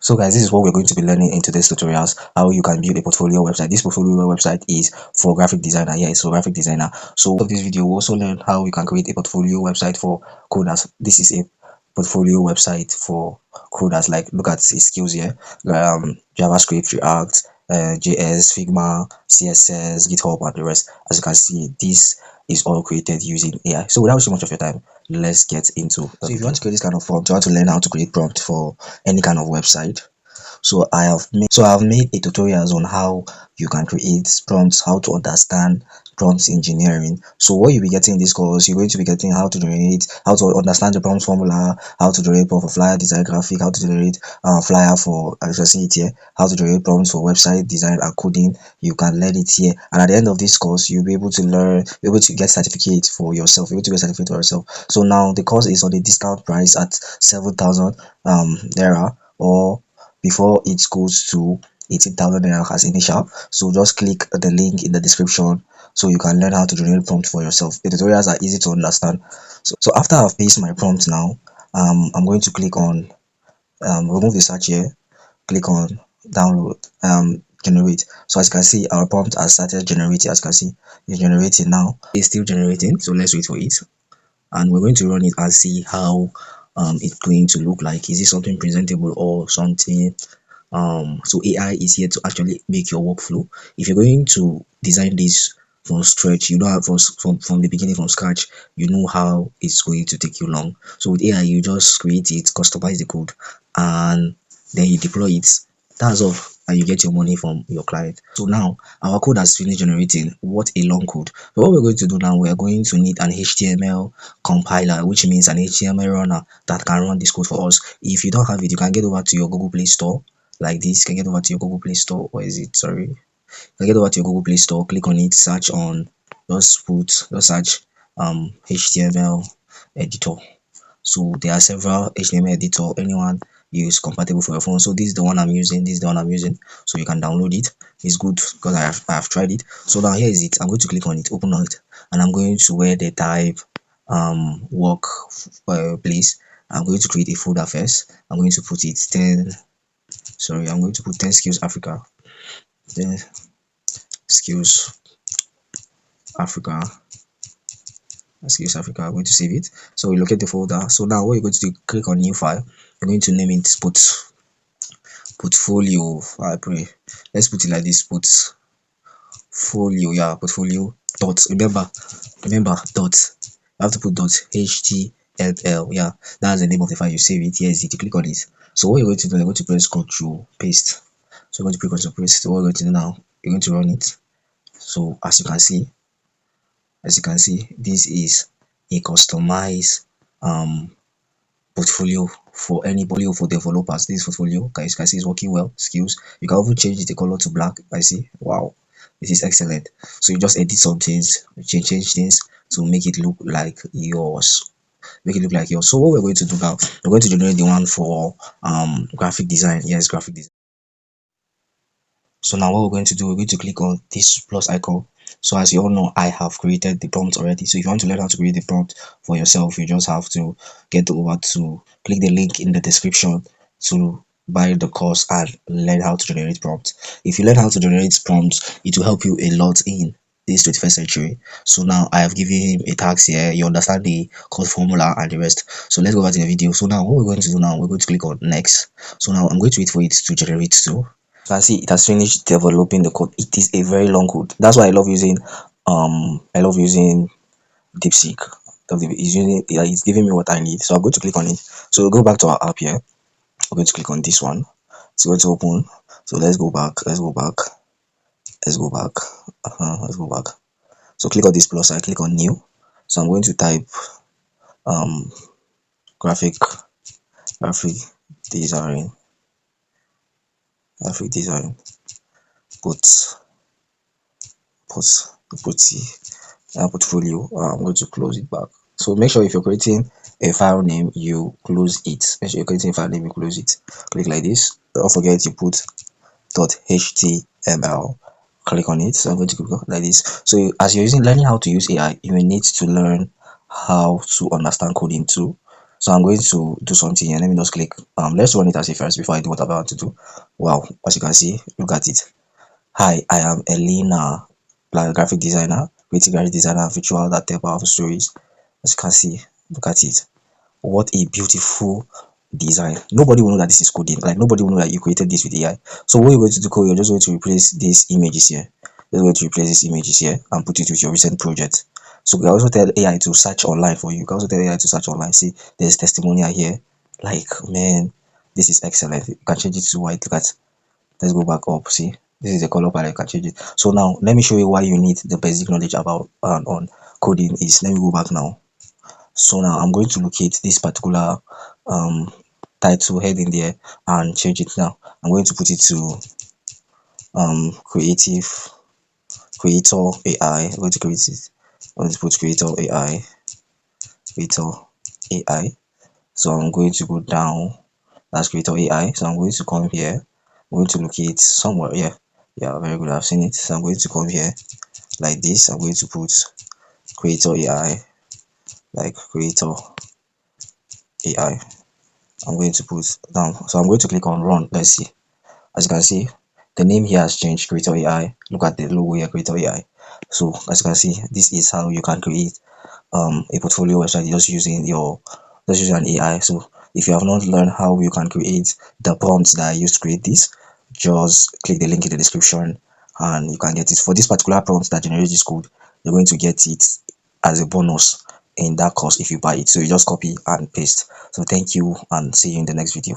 So guys, this is what we're going to be learning in today's tutorials, how you can build a portfolio website. This portfolio website is for graphic designer. Yeah, it's for graphic designer. So of this video, we'll also learn how you can create a portfolio website for coders. This is a portfolio website for coders. Like, look at the skills here. JavaScript, React, JS, Figma, CSS, GitHub, and the rest. As you can see, this is all created using AI. So without so much of your time, let's get into it. So if you want to create this kind of prompt, you want to learn how to create prompt for any kind of website. So I've made a tutorials on how you can create prompts, how to understand prompt engineering. So what you'll be getting in this course, you're going to be getting how to understand the prompt formula, how to generate prompt for flyer design graphic, how to generate flyer for, as you can see it here, how to generate prompts for website design and coding. You can learn it here, and at the end of this course, you'll be able to get certificate for yourself. You'll be able to get certificate for yourself. So now the course is on a discount price at 7,000 naira, or before it goes to 18,000 naira as initial. So just click the link in the description so you can learn how to generate prompt for yourself. The tutorials are easy to understand. So after I've pasted my prompt now, I'm going to click on remove the search here, click on download, generate. So as you can see, our prompt has started generating. As you can see, it's generating now. It's still generating, so let's wait for it, and we're going to run it and see how it's going to look like. Is it something presentable or something? So AI is here to actually make your workflow. If you're going to design this from scratch, you don't have from the beginning, from scratch, you know how it's going to take you long. So with AI, you just create it, customize the code, and then you deploy it. That's all, and you get your money from your client. So now our code has finished generating. What a long code. So what we're going to do now, we are going to need an HTML compiler, which means an HTML runner that can run this code for us. If you don't have it, you can get over to your Google Play Store like this. You can get over to your Google Play Store. Where is it? Sorry. You can get over to your Google Play Store, click on it, search on, just search HTML editor. So there are several HTML editor, anyone is compatible for your phone. So this is the one I'm using, so you can download it. It's good because I have tried it. So now here is it. I'm going to click on it, open it, and I'm going to where they type work place. I'm going to create a folder first. I'm going to put it 10. Sorry, I'm going to put 10 skills Africa. Then skills Africa. Skills Africa. I'm going to save it. So we locate the folder. So now what you're going to do, click on new file. You're going to name it portfolio. I pray. Let's put it like this. Portfolio. Yeah, portfolio dot. Remember dot. You have to put dot html. Yeah, that's the name of the file. You save it. Yes, you click on it. So what you're going to do, you're going to press Ctrl paste. So you're going to press Ctrl paste. So what we're going to do now, you're going to run it. So as you can see, this is a customized portfolio for developers. This portfolio, guys, you can see it's working well. Skills, you can even change the color to black. I see. Wow, this is excellent. So you just edit some things, change things to make it look like yours. So what we're going to do now, we're going to generate the one for graphic design. Yes, graphic design. So now what we're going to do, we're going to click on this plus icon. So as you all know, I have created the prompt already. So if you want to learn how to create the prompt for yourself, you just have to get over to click the link in the description to buy the course and learn how to generate prompts. If you learn how to generate prompts, it will help you a lot in this 21st century. So now I have given him a task here. You understand the code formula and the rest. So let's go back to the video. So now what we're going to do now, we're going to click on next. So now I'm going to wait for it to generate too. You can see it has finished developing the code. It is a very long code. That's why I love using DeepSeek. It's giving me what I need. So I'm going to click on it. So we'll go back to our app here. I'm going to click on this one. It's going to open. So let's go back. Let's go back. So click on this plus. I click on new. So I'm going to type graphic design. Portfolio. I'm going to close it back. So make sure if you're creating a file name, you close it. Make sure you're creating a file name, you close it. Click like this. Don't forget you put .html. Click on it. So I'm going to click like this. So as you're learning how to use AI, you will need to learn how to understand coding too. So I'm going to do something here. Let me just click. Let's run it as a first before I do what I'm about to do. Wow, as you can see, look at it. Hi, I am Elena, graphic designer, creative graphic designer, visual that tell powerful stories. As you can see, look at it. What a beautiful design. Nobody will know that this is coding. Like nobody will know that you created this with AI. So what you're going to do, you're just going to replace these images here. You're going to replace these images here and put it with your recent project. So you can also tell AI to search online for you. You can also tell AI to search online. See, there's testimonial here. Like, man, this is excellent. You can change it to white. Look at, let's go back up. See, this is the color palette. You can change it. So now let me show you why you need the basic knowledge about on coding is. Let me go back now. So now I'm going to locate this particular um title heading there and change it. Now I'm going to put it to creative creator AI. I'm going to create it. I'm going to put creator AI. So I'm going to go down. That's creator AI. So I'm going to come here. I'm going to locate somewhere. Yeah, very good. I've seen it. So I'm going to come here like this. I'm going to put creator AI, like creator AI. I'm going to put down. So I'm going to click on run. Let's see. As you can see, the name here has changed, creator AI. Look at the logo here, creator AI. So as you can see, this is how you can create a portfolio website just using an AI. So if you have not learned how you can create the prompts that I used to create this, just click the link in the description and you can get it. For this particular prompt that generates this code, you're going to get it as a bonus in that course if you buy it. So you just copy and paste. So thank you and see you in the next video.